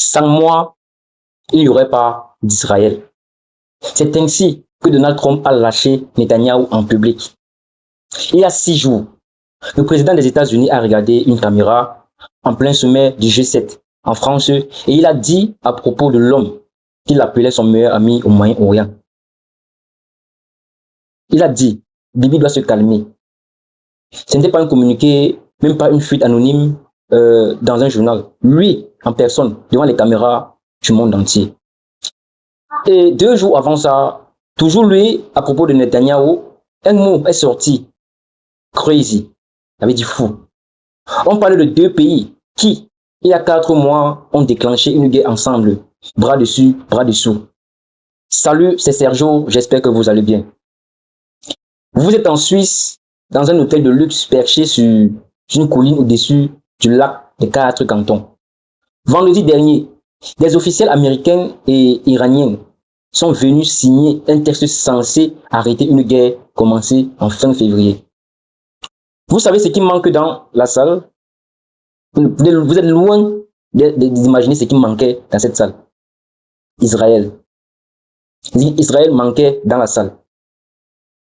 Sans moi, il n'y aurait pas d'Israël. C'est ainsi que Donald Trump a lâché Netanyahou en public. Il y a 6 jours, le président des États-Unis a regardé une caméra en plein sommet du G7 en France et il a dit à propos de l'homme qu'il appelait son meilleur ami au Moyen-Orient. Il a dit, Bibi doit se calmer. Ce n'était pas un communiqué, même pas une fuite anonyme dans un journal. Lui, en personne, devant les caméras du monde entier. Et 2 jours avant ça, toujours lui, à propos de Netanyahou, un mot est sorti. Crazy. Il avait dit fou. On parlait de 2 pays qui, il y a 4 mois, ont déclenché une guerre ensemble. Bras dessus, bras dessous. Salut, c'est Sergio, j'espère que vous allez bien. Vous êtes en Suisse, dans un hôtel de luxe perché sur une colline au-dessus du lac des 4 cantons. Vendredi dernier, des officiels américains et iraniens sont venus signer un texte censé arrêter une guerre commencée en fin février. Vous savez ce qui manque dans la salle? Vous êtes loin d'imaginer ce qui manquait dans cette salle. Israël. Israël manquait dans la salle.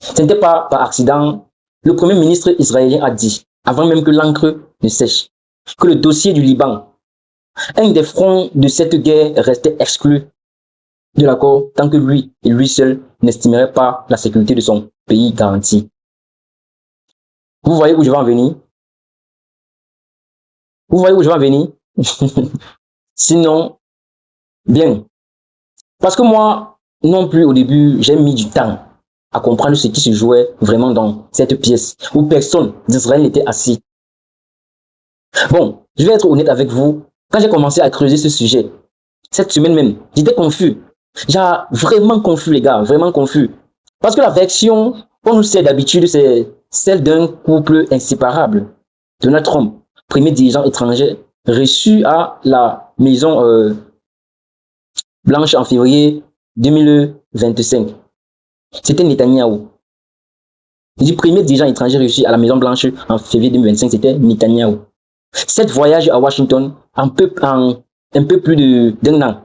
Ce n'était pas par accident. Le premier ministre israélien a dit, avant même que l'encre ne sèche, que le dossier du Liban, un des fronts de cette guerre, restait exclu de l'accord tant que lui et lui seul n'estimeraient pas la sécurité de son pays garantie. Vous voyez où je vais en venir? Vous voyez où je vais en venir? Sinon, bien. Parce que moi, non plus au début, j'ai mis du temps à comprendre ce qui se jouait vraiment dans cette pièce où personne d'Israël n'était assis. Bon, je vais être honnête avec vous. Quand j'ai commencé à creuser ce sujet, cette semaine même, j'étais confus. J'ai vraiment confus, les gars, vraiment confus. Parce que la version qu'on nous sait d'habitude, c'est celle d'un couple inséparable. Donald Trump, premier dirigeant étranger, reçu à la Maison Blanche en février 2025. C'était Netanyahou. Le premier dirigeant étranger reçu à la Maison Blanche en février 2025, c'était Netanyahou. Cette voyage à Washington, en un peu plus d'un an.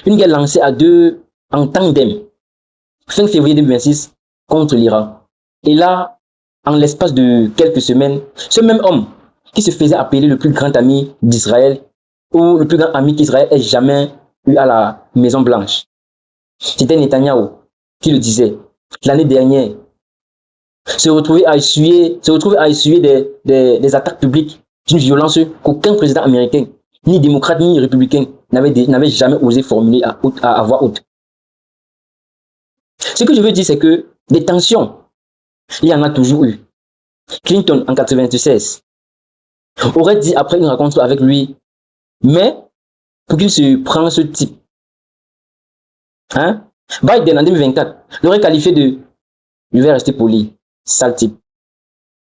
Une guerre lancée à 2 en tandem, fin février 2026, contre l'Iran. Et là, en l'espace de quelques semaines, ce même homme qui se faisait appeler le plus grand ami d'Israël, ou le plus grand ami qu'Israël ait jamais eu à la Maison Blanche, c'était Netanyahou qui le disait. L'année dernière, se retrouver à essuyer des attaques publiques d'une violence qu'aucun président américain, ni démocrate ni républicain, n'avait jamais osé formuler à voix haute. Ce que je veux dire, c'est que des tensions, il y en a toujours eu. Clinton, en 1996, aurait dit après une rencontre avec lui, mais pour qu'il se prenne ce type, hein? Biden, en 2024, l'aurait qualifié de, je vais rester poli, sale type.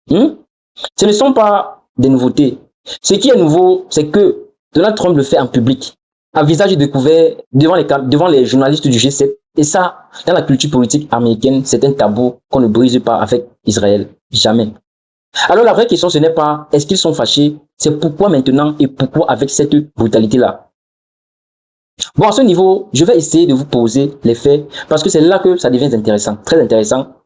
Ce ne sont pas des nouveautés. Ce qui est nouveau, c'est que Donald Trump le fait en public, à visage découvert devant les journalistes du G7. Et ça, dans la culture politique américaine, c'est un tabou qu'on ne brise pas avec Israël. Jamais. Alors la vraie question, ce n'est pas est-ce qu'ils sont fâchés, c'est pourquoi maintenant et pourquoi avec cette brutalité-là. Bon, à ce niveau, je vais essayer de vous poser les faits parce que c'est là que ça devient intéressant, très intéressant.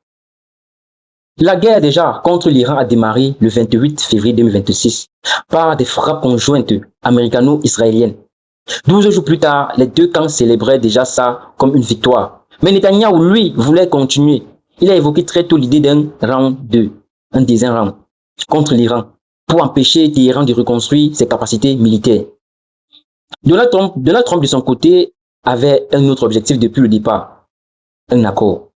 La guerre déjà contre l'Iran a démarré le 28 février 2026 par des frappes conjointes américano-israéliennes. 12 jours plus tard, les deux camps célébraient déjà ça comme une victoire. Mais Netanyahou, lui, voulait continuer. Il a évoqué très tôt l'idée d'un round 2, un deuxième round, contre l'Iran, pour empêcher l'Iran de reconstruire ses capacités militaires. Donald Trump, de son côté, avait un autre objectif depuis le départ, un accord.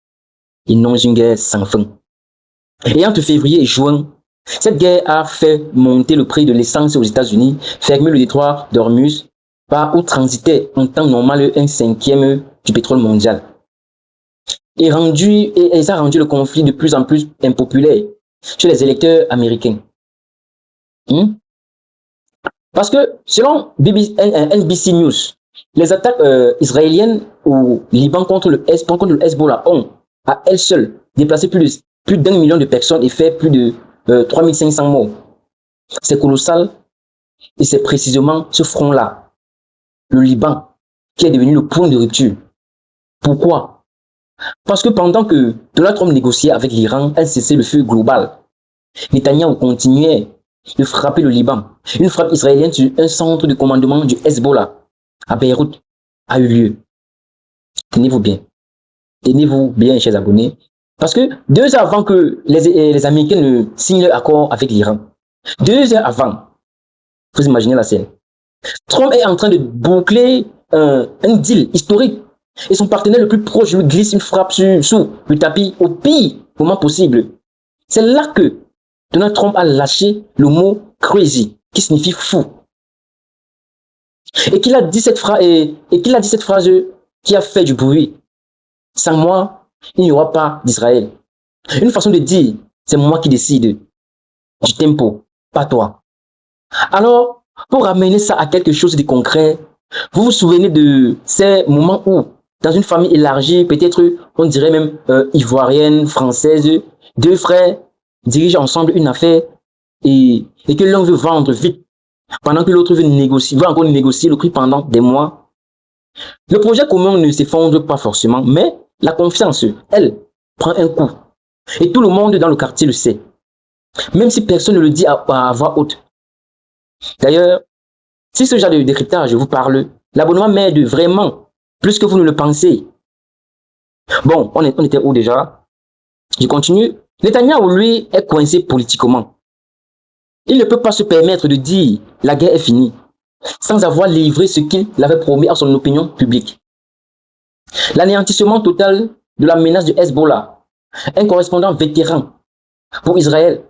Et non une guerre sans fin. Et entre février et juin, cette guerre a fait monter le prix de l'essence aux États-Unis, fermé le détroit d'Ormuz, par où transitait en temps normal un 5e du pétrole mondial. Et ça a rendu le conflit de plus en plus impopulaire chez les électeurs américains. Parce que selon NBC News, les attaques israéliennes au Liban contre le Hezbollah ont, à elles seules, déplacé plus d'1 million de personnes et fait plus de 3500 morts. C'est colossal et c'est précisément ce front-là le Liban, qui est devenu le point de rupture. Pourquoi? Parce que pendant que Donald Trump négociait avec l'Iran un cessez-le-feu global, Netanyahou continuait de frapper le Liban. Une frappe israélienne sur un centre de commandement du Hezbollah à Beyrouth a eu lieu. Tenez-vous bien. Tenez-vous bien, chers abonnés. Parce que 2 heures avant que les Américains ne signent leur accord avec l'Iran, 2 heures avant, vous imaginez la scène, Trump est en train de boucler un deal historique et son partenaire le plus proche lui glisse une frappe sous le tapis au pire moment possible. C'est là que Donald Trump a lâché le mot crazy, qui signifie fou. Et qu'il a dit cette phrase, qui a fait du bruit. Sans moi, il n'y aura pas d'Israël. Une façon de dire, c'est moi qui décide du tempo, pas toi. Alors, pour ramener ça à quelque chose de concret, vous vous souvenez de ces moments où, dans une famille élargie, peut-être on dirait même ivoirienne, française, 2 frères dirigent ensemble une affaire et que l'un veut vendre vite, pendant que l'autre veut encore négocier le prix pendant des mois. Le projet commun ne s'effondre pas forcément, mais la confiance, elle, prend un coup. Et tout le monde dans le quartier le sait. Même si personne ne le dit à voix haute. D'ailleurs, si ce genre de décryptage vous parle, l'abonnement m'aide vraiment, plus que vous ne le pensez. Bon, on était où déjà? Je continue. Netanyahou, lui, est coincé politiquement. Il ne peut pas se permettre de dire « la guerre est finie » sans avoir livré ce qu'il avait promis à son opinion publique. L'anéantissement total de la menace du Hezbollah, un correspondant vétéran pour Israël,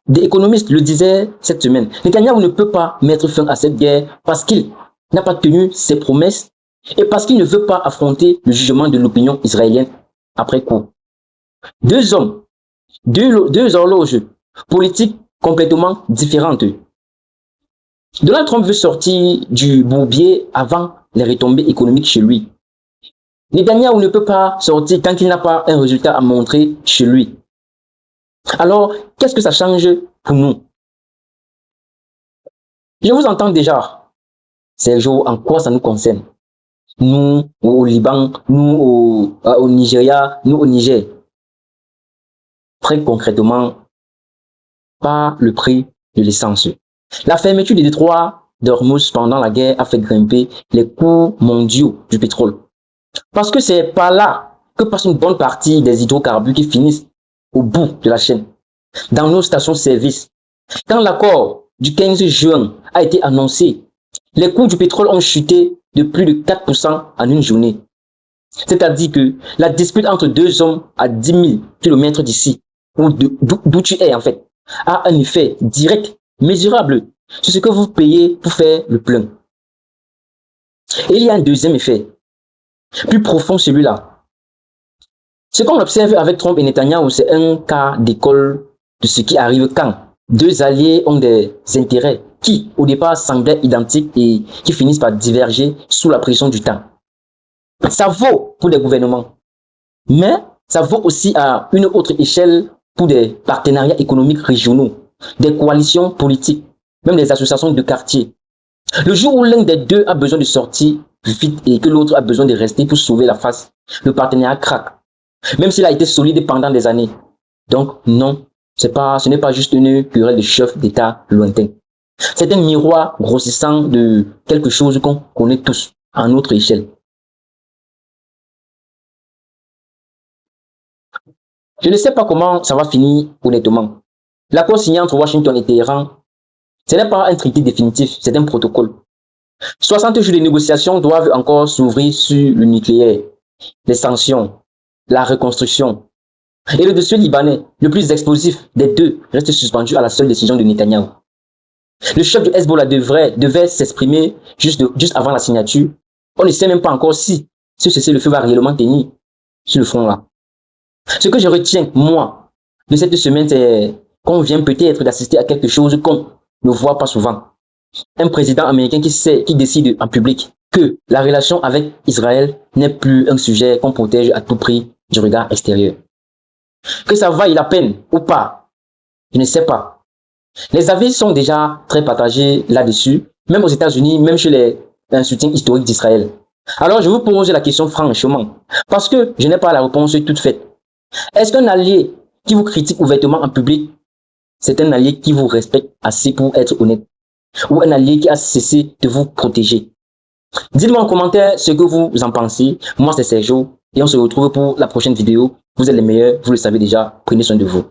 des économistes le disaient cette semaine. Netanyahou ne peut pas mettre fin à cette guerre parce qu'il n'a pas tenu ses promesses et parce qu'il ne veut pas affronter le jugement de l'opinion israélienne après coup. 2 hommes, 2 horloges politiques complètement différentes. Donald Trump veut sortir du bourbier avant les retombées économiques chez lui. Netanyahou ne peut pas sortir tant qu'il n'a pas un résultat à montrer chez lui. Alors, qu'est-ce que ça change pour nous? Je vous entends déjà, Sergio, en quoi ça nous concerne? Nous, au Liban, nous, au Nigeria, nous, au Niger. Très concrètement, par le prix de l'essence. La fermeture des détroits d'Ormuz pendant la guerre a fait grimper les coûts mondiaux du pétrole. Parce que c'est par là que passe une bonne partie des hydrocarbures qui finissent au bout de la chaîne, dans nos stations-service. Quand l'accord du 15 juin a été annoncé, les coûts du pétrole ont chuté de plus de 4% en une journée. C'est-à-dire que la dispute entre 2 hommes à 10 000 km d'ici, ou d'où tu es en fait, a un effet direct, mesurable, sur ce que vous payez pour faire le plein. Et il y a un deuxième effet, plus profond celui-là. Ce qu'on observe avec Trump et Netanyahou, c'est un cas d'école de ce qui arrive quand 2 alliés ont des intérêts qui, au départ, semblaient identiques et qui finissent par diverger sous la pression du temps. Ça vaut pour des gouvernements, mais ça vaut aussi à une autre échelle pour des partenariats économiques régionaux, des coalitions politiques, même des associations de quartier. Le jour où l'un des deux a besoin de sortir vite et que l'autre a besoin de rester pour sauver la face, le partenariat craque, même s'il a été solide pendant des années. Donc non, ce n'est pas juste une querelle de chefs d'État lointains. C'est un miroir grossissant de quelque chose qu'on connaît tous à notre échelle. Je ne sais pas comment ça va finir honnêtement. L'accord signé entre Washington et Téhéran, ce n'est pas un traité définitif, c'est un protocole. 60 jours de négociations doivent encore s'ouvrir sur le nucléaire, les sanctions, la reconstruction. Et le dossier libanais, le plus explosif des deux, reste suspendu à la seule décision de Netanyahou. Le chef du Hezbollah devait s'exprimer juste avant la signature. On ne sait même pas encore si ce cessez-le-feu va réellement tenir sur le front-là. Ce que je retiens, moi, de cette semaine, c'est qu'on vient peut-être d'assister à quelque chose qu'on ne voit pas souvent. Un président américain qui décide en public que la relation avec Israël n'est plus un sujet qu'on protège à tout prix du regard extérieur. Que ça vaille la peine ou pas, je ne sais pas. Les avis sont déjà très partagés là-dessus, même aux États-Unis, même chez les soutiens historiques d'Israël. Alors, je vous pose la question franchement, parce que je n'ai pas la réponse toute faite. Est-ce qu'un allié qui vous critique ouvertement en public, c'est un allié qui vous respecte assez pour être honnête? Ou un allié qui a cessé de vous protéger? Dites-moi en commentaire ce que vous en pensez. Moi, c'est Sergio et on se retrouve pour la prochaine vidéo. Vous êtes les meilleurs, vous le savez déjà. Prenez soin de vous.